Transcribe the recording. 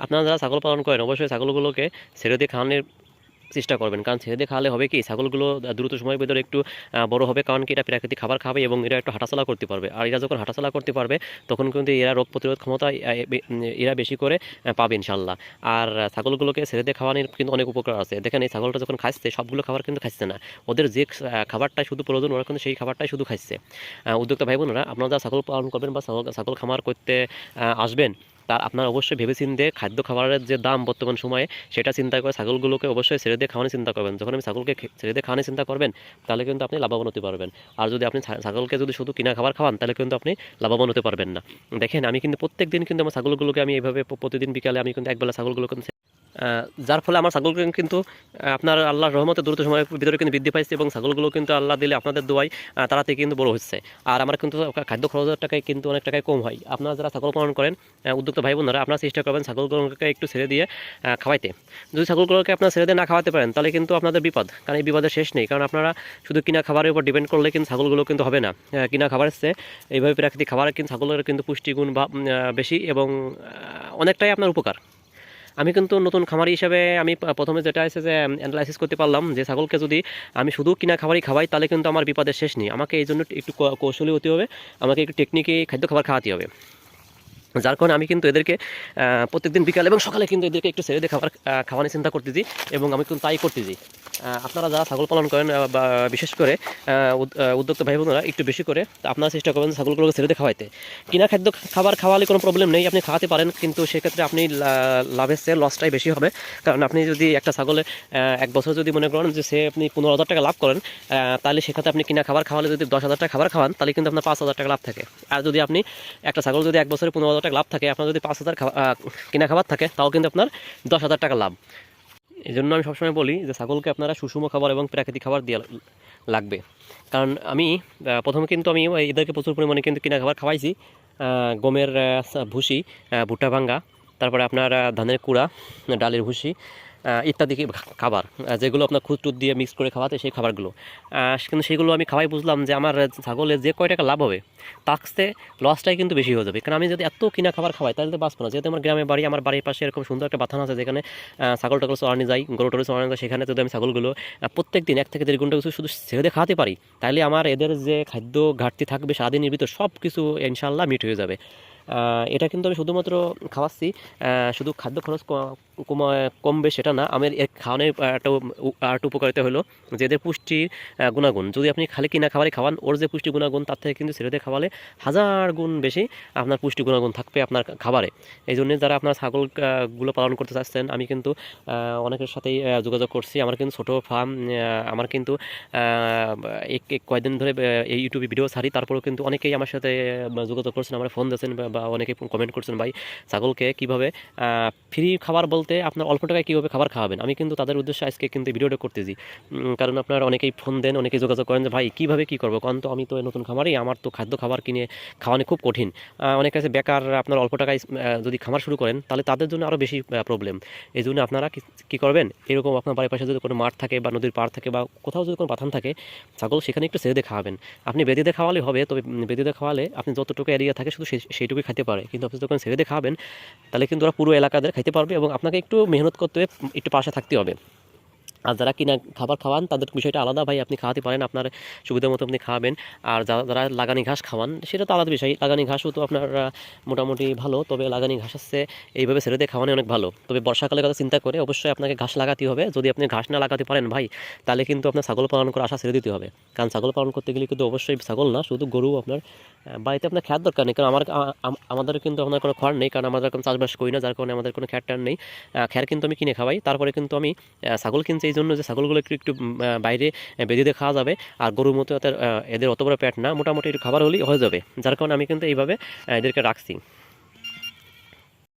আপনারা যারা ছাগল পালন করেন অবশ্যই ছাগলগুলোকে ছেড়ে দিয়ে খাওয়ানোর চেষ্টা করবেন, কারণ ছেড়ে দিয়ে খাওয়ালে হবে কি ছাগলগুলো দ্রুত সময়ের ভিতরে একটু বড় হবে, কারণ কি এটা প্রাকৃতিক খাবার খাবে এবং এরা একটু হাঁটাচলা করতে পারবে। আর এরা যখন হাঁটাচলা করতে পারবে তখন কিন্তু এরা রোগ প্রতিরোধ ক্ষমতা এরা বেশি করে পাবে ইনশাল্লাহ। আর ছাগলগুলোকে ছেড়ে দিয়ে খাওয়ানোর কিন্তু অনেক উপকার আছে। দেখেন এই ছাগলটা যখন খাচ্ছে সবগুলো খাবার কিন্তু খাচ্ছে না, ওদের যে খাবারটাই শুধু প্রয়োজন ওরা কিন্তু সেই খাবারটাই শুধু খাচ্ছে। উদ্যোক্তা ভাই বোনেরা, আপনারা যারা ছাগল পালন করবেন বা ছাগল খামার করতে আসবেন, তার আপনার অবশ্যই ভেবেচিন্তে খাদ্য খাবারের যে দাম বর্তমান সময়ে সেটা চিন্তা করে ছাগলগুলোকে অবশ্যই ছেড়ে দিয়ে খাওয়ানোর চিন্তা করবেন। যখন আপনি ছাগলকে ছেড়ে দিয়ে খাওয়ানোর চিন্তা করবেন তাহলে কিন্তু আপনি লাভবান হতে পারবেন। আর যদি আপনি ছাগলকে যদি শুধু কিনা খাবার খাওয়ান তাহলে কিন্তু আপনি লাভবান হতে পারবেন না। দেখেন আমি কিন্তু প্রত্যেক দিন কিন্তু আমার ছাগলগুলোকে আমি এইভাবে প্রতিদিন বিকালে আমি কিন্তু একবেলা ছাগলগুলোকে যার ফলে আমার ছাগল কিন্তু আপনার আল্লাহর রহমতে দ্রুত সময়ের ভিতরে কিন্তু বৃদ্ধি পাইছে এবং ছাগলগুলো কিন্তু আল্লাহ দিলে আপনাদের দোয়াই তাড়াতাড়ি কিন্তু বড় হচ্ছে। আর আমার কিন্তু খাদ্য খরচের টাকায় কিন্তু অনেক টাকায় কম হয়। আপনারা যারা ছাগল পালন করেন উদ্যোক্তা ভাই বোনেরা, আপনারা চেষ্টা করবেন ছাগলগুলোকে একটু ছেড়ে দিয়ে খাওয়াইতে। যদি ছাগলগুলোকে আপনারা ছেড়ে দিয়ে না খাওয়াতে পারেন তাহলে কিন্তু আপনাদের বিপদ, কারণ এই বিপদের শেষ নেই। কারণ আপনারা শুধু কিনা খাবারের উপর ডিপেন্ড করলে কিন্তু ছাগলগুলো কিন্তু হবে না। কিনা খাবারের চেয়ে এইভাবে প্রাকৃতিক খাবার কিন্তু ছাগলের কিন্তু পুষ্টিগুণ বা বেশি এবং অনেকটাই আপনার উপকার। আমি কিন্তু নতুন খামারি হিসাবে আমি প্রথমে যেটা আছে যে অ্যানালাইসিস করতে পারলাম যে ছাগলকে যদি আমি শুধু কিনা খাবারই খাওয়াই তাহলে কিন্তু আমার বিপদের শেষ নেই। আমাকে এই জন্য একটু কৌশলী হতে হবে, আমাকে একটু টেকনিকে খাদ্য খাবার খাওয়াতে হবে। যার কারণে আমি কিন্তু এদেরকে প্রত্যেকদিন বিকাল এবং সকালে কিন্তু এদেরকে একটু ছেড়ে দিয়ে খাওয়ানোর চিন্তা করতেছি এবং আমি কিন্তু তাই করতেছি। আপনারা যারা ছাগল পালন করেন বা বিশেষ করে উদ্যোক্তা ভাই বোনেরা একটু বেশি করে আপনারা চেষ্টা করবেন ছাগলগুলোকে ছেড়ে দিয়ে খাওয়াইতে। কিনা খাদ্য খাবার খাওয়ালে কোনো প্রবলেম নেই, আপনি খাওয়াতে পারেন, কিন্তু সেক্ষেত্রে আপনি লাভের চেয়ে লসটাই বেশি হবে। কারণ আপনি যদি একটা ছাগলে এক বছর যদি মনে করেন যে সে আপনি 15,000 টাকা লাভ করেন, তাহলে সেক্ষেত্রে আপনি কিনা খাবার খাওয়ালে যদি 10,000 টাকা খাবার খাওয়ান তাহলে কিন্তু আপনার 5,000 টাকা লাভ থাকে। আর যদি আপনি একটা ছাগল যদি এক বছরে 15,000 টাকা লাভ থাকে, আপনার যদি 5,000 কিনা খাবার থাকে তাও কিন্তু আপনার 10,000 টাকা লাভ। এই জন্য আমি সবসময় বলি যে ছাগলকে আপনারা সুষম খাবার এবং প্রাকৃতিক খাবার দিয়ে লাগবে। কারণ আমি প্রথমে কিন্তু আমি এদেরকে প্রচুর পরিমাণে কিন্তু কিনা খাবার খাওয়াইছি, গমের ভুসি, ভুট্টা ভাঙ্গা, তারপরে আপনার ধানের কুড়া, ডালের ভুসি ইত্যাদি খাবার, যেগুলো আপনার খুদ টুদ দিয়ে মিক্স করে খাওয়াতে সেই খাবারগুলো। কিন্তু সেগুলো আমি খাওয়াই বুঝলাম যে আমার ছাগলের যে কয় টাকা লাভ হবে তাতে লসটাই কিন্তু বেশি হয়ে যাবে। কারণ আমি যদি এত কিনা খাবার খাওয়াই তাহলে তো বাঁচবো না। যেহেতু আমার গ্রামের বাড়ি, আমার বাড়ির পাশে এরকম সুন্দর একটা বাথান আছে যেখানে ছাগল টাগল চড়ানো যায়, গরু টরু চড়ানো যায়। সেখানে যদি আমি ছাগলগুলো প্রত্যেক দিন 1 থেকে 1.5 ঘন্টা কিছু শুধু ছেড়ে দিয়ে খাওয়াতে পারি তাহলে আমার এদের যে খাদ্য ঘাটতি থাকবে সারাদিনের ভিতর সব কিছু ইনশাল্লাহ মিট হয়ে যাবে। এটা কিন্তু আমি শুধুমাত্র খাওয়াচ্ছি, শুধু খাদ্য খরচ কমবে সেটা না, আমার এর খাওয়ানোর একটা উপকারিতা হলো যে এদের পুষ্টি গুণাগুণ যদি আপনি খালি কিনা খাবারই খাওয়ান, ওর যে পুষ্টি গুণাগুণ তার থেকে কিন্তু ছেড়ে দিয়ে খাওয়ালে 1000 গুণ বেশি আপনার পুষ্টি গুণাগুণ থাকবে আপনার খাবারে। এই জন্য যারা আপনার ছাগলগুলো পালন করতে চাচ্ছেন, আমি কিন্তু অনেকের সাথেই যোগাযোগ করছি। আমার কিন্তু ছোটো ফার্ম, আমার কিন্তু কয়েকদিন ধরে এই ইউটিউবে ভিডিও ছাড়ি, তারপরেও কিন্তু অনেকেই আমার সাথে যোগাযোগ করছেন, আমার ফোন দিয়েছেন বা অনেকে কমেন্ট করছেন ভাই ছাগলকে কীভাবে ফ্রি খাবার বলতে আপনার অল্প টাকায় কীভাবে খাবার খাওয়াবেন। আমি কিন্তু তাদের উদ্দেশ্যে আজকে কিন্তু ভিডিওটা করতেছি, কারণ আপনার অনেকেই ফোন দেন, অনেকেই যোগাযোগ করেন যে ভাই কীভাবে কী করবো, কারণ তো আমি তো নতুন খামারই, আমার তো খাদ্য খাবার কিনে খাওয়ানো খুব কঠিন। অনেক কাছে বেকার আপনার অল্প টাকায় যদি খামার শুরু করেন তাহলে তাদের জন্য আরও বেশি প্রবলেম। এই জন্য আপনারা কী করবেন, এরকম আপনার বাড়ির পাশে যদি কোনো মাঠ থাকে বা নদীর পাড় থাকে বা কোথাও যদি কোনো বাথান থাকে, ছাগল সেখানে একটু ছেড়ে দিয়ে খাওয়াবেন। আপনি বেঁধে দিয়ে খাওয়ালে হবে, তবে বেঁধে দিয়ে খাওয়ালে আপনি যতটুকু এরিয়া থাকে শুধু সেইটুকুই খাইতে পারে, কিন্তু আপনি যখন ছেড়ে দিয়ে খাওয়াবেন তাহলে কিন্তু ওরা পুরো এলাকাদের খাইতে পারবে এবং আপনাকে একটু মেহনত করতে হবে, একটু পাশে থাকতে হবে। আর যারা কিনা খাবার খাওয়ান তাদের বিষয়টা আলাদা, ভাই আপনি খাওয়াতে পারেন আপনার সুবিধা মতো আপনি খাওয়াবেন। আর যারা লাগানি ঘাস খাওয়ান সেটা তো আলাদা বিষয়, লাগানি ঘাসও তো আপনার মোটামুটি ভালো, তবে লাগানি ঘাস আসছে এইভাবে ছেড়ে দিয়ে খাওয়ানো অনেক ভালো। তবে বর্ষাকালের কথা চিন্তা করে অবশ্যই আপনাকে ঘাস লাগাতে হবে। যদি আপনি ঘাস না লাগাতে পারেন ভাই তাহলে কিন্তু আপনার ছাগল পালন করে আশা ছেড়ে দিতে হবে। কারণ ছাগল পালন করতে গেলে কিন্তু অবশ্যই ছাগল না শুধু গরু আপনার বাড়িতে আপনার খ্যাত দরকার নেই। কারণ আমাদের কিন্তু আপনার কোনো খড় নেই, কারণ আমরা এরকম চাষবাস করি না, যার কারণে আমাদের কোনো খ্যাট টান নেই। খ্যার কিন্তু আমি কিনে খাওয়াই। তারপরে কিন্তু আমি ছাগল কিনছি এই জন্য যে ছাগলগুলো একটু একটু বাইরে বেঁধে দিয়ে খাওয়া যাবে, আর গরুর মতো এদের অত বড় পেট না, মোটামুটি একটু খাবার হলেই হয়ে যাবে। যার কারণে আমি কিন্তু এইভাবে এদেরকে রাখছি।